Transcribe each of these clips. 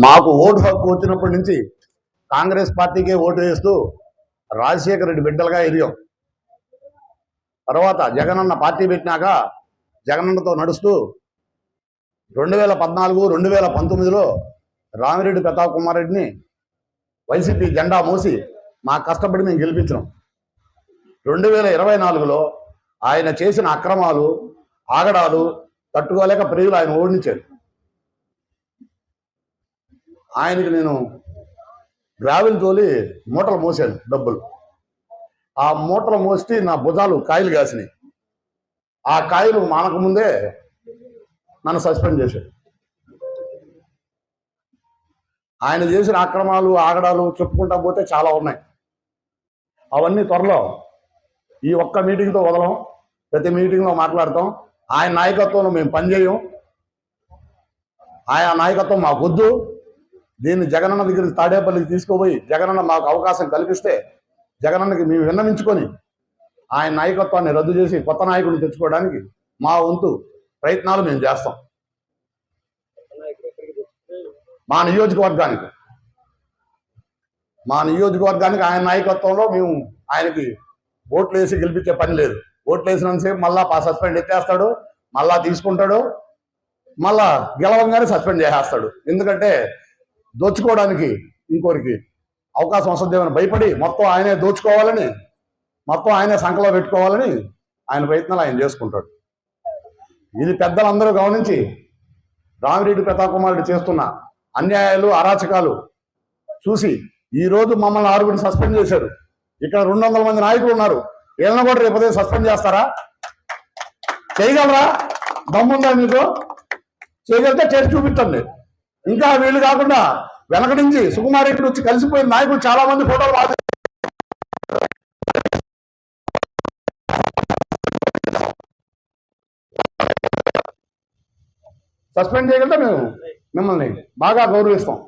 మాకు ఓటు హక్కు వచ్చినప్పటి నుంచి కాంగ్రెస్ పార్టీకే ఓటు వేస్తూ రాజశేఖర రెడ్డి బిడ్డలుగా ఎదిగాం. తర్వాత జగనన్న పార్టీ పెట్టినాక జగనన్నతో నడుస్తూ 2014, 2019లో రామిరెడ్డి ప్రతాప్ కుమార్ రెడ్డిని వైసీపీ జెండా మోసి మా కష్టపడి మేము గెలిపించినాం. 2024లో ఆయన చేసిన అక్రమాలు ఆగడాలు తట్టుకోలేక ప్రజలు ఆయన ఓడించారు. ఆయనకి నేను గ్రావెల్ తోలి మూటలు మోసాను డబ్బులు. ఆ మూటలు మోసి నా భుజాలు కాయలు కాసినాయి. ఆ కాయలు మానకముందే నన్ను సస్పెండ్ చేశాడు. ఆయన చేసిన అక్రమాలు ఆగడాలు చెప్పుకుంటా పోతే చాలా ఉన్నాయి. అవన్నీ త్వరలో ఈ ఒక్క మీటింగ్తో వదలం. ప్రతి మీటింగ్లో మాట్లాడతాం. ఆయన నాయకత్వంలో మేము పనిచేయం. ఆయన నాయకత్వం మాకు వద్దు. దీన్ని జగనన్న దగ్గరికి తాడేపల్లికి తీసుకుపోయి జగనన్న మాకు అవకాశం కల్పిస్తే జగనన్నకి మేము విన్నవించుకొని ఆయన నాయకత్వాన్ని రద్దు చేసి కొత్త నాయకుడిని తెచ్చుకోవడానికి మా వంతు ప్రయత్నాలు మేము చేస్తాం. మా నియోజకవర్గానికి ఆయన నాయకత్వంలో మేము ఆయనకి ఓట్లు వేసి గెలిపించే పని లేదు. ఓట్లు వేసినంతసేపు మళ్ళా సస్పెండ్ ఎత్తేస్తాడు, మళ్ళా తీసుకుంటాడు, మళ్ళా గెలవంగానే సస్పెండ్ చేసేస్తాడు. ఎందుకంటే దోచుకోవడానికి ఇంకోరికి అవకాశం వస్తుందేమని భయపడి మొత్తం ఆయనే దోచుకోవాలని, మొత్తం ఆయనే సంకలో పెట్టుకోవాలని ఆయన ప్రయత్నాలు ఆయన చేసుకుంటాడు. ఇది పెద్దలందరూ గమనించి రామిరెడ్డి ప్రతాప్ కుమార్ రెడ్డి చేస్తున్న అన్యాయాలు అరాచకాలు చూసి ఈరోజు మమ్మల్ని 6 సస్పెండ్ చేశారు. ఇక్కడ 200 మంది నాయకులు ఉన్నారు. వీళ్ళని కూడా రేపు సస్పెండ్ చేస్తారా? చేయగలరా? దమ్ముందా మీకు? చేయగలిగితే చేసి చూపించండి. ఇంకా వీళ్ళు కాకుండా వెనక నుంచి సుకుమార్ రెడ్డి వచ్చి కలిసిపోయిన నాయకులు చాలా మంది ఫోటోలు సస్పెండ్ చేయగలిగితే మేము మిమ్మల్ని బాగా గౌరవిస్తాం.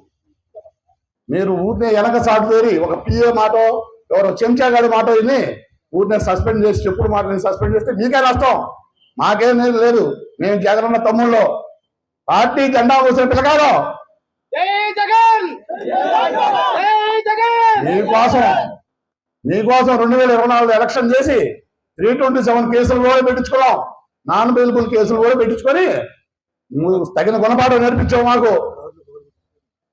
మీరు ఊరినే వెనక సాటు తేరి ఒక పిఏ మాటో ఎవరో చెంచాగాడి మాటో విని ఊరినే సస్పెండ్ చేసి చెప్పుడు మాటని సస్పెండ్ చేస్తే మీకే నష్టం, మాకేం లేదు. మేము జగనన్న తమ్ముళ్ళు, పార్టీ జెండా మోసిన పిల్లగారు. మీకోసం 2024 ఎలక్షన్ చేసి 327 కేసులు కూడా పెట్టించుకున్నాం. నాన్ బెయిలబుల్ కేసులు కూడా పెట్టించుకొని తగిన గుణపాఠం నేర్పించావు మాకు.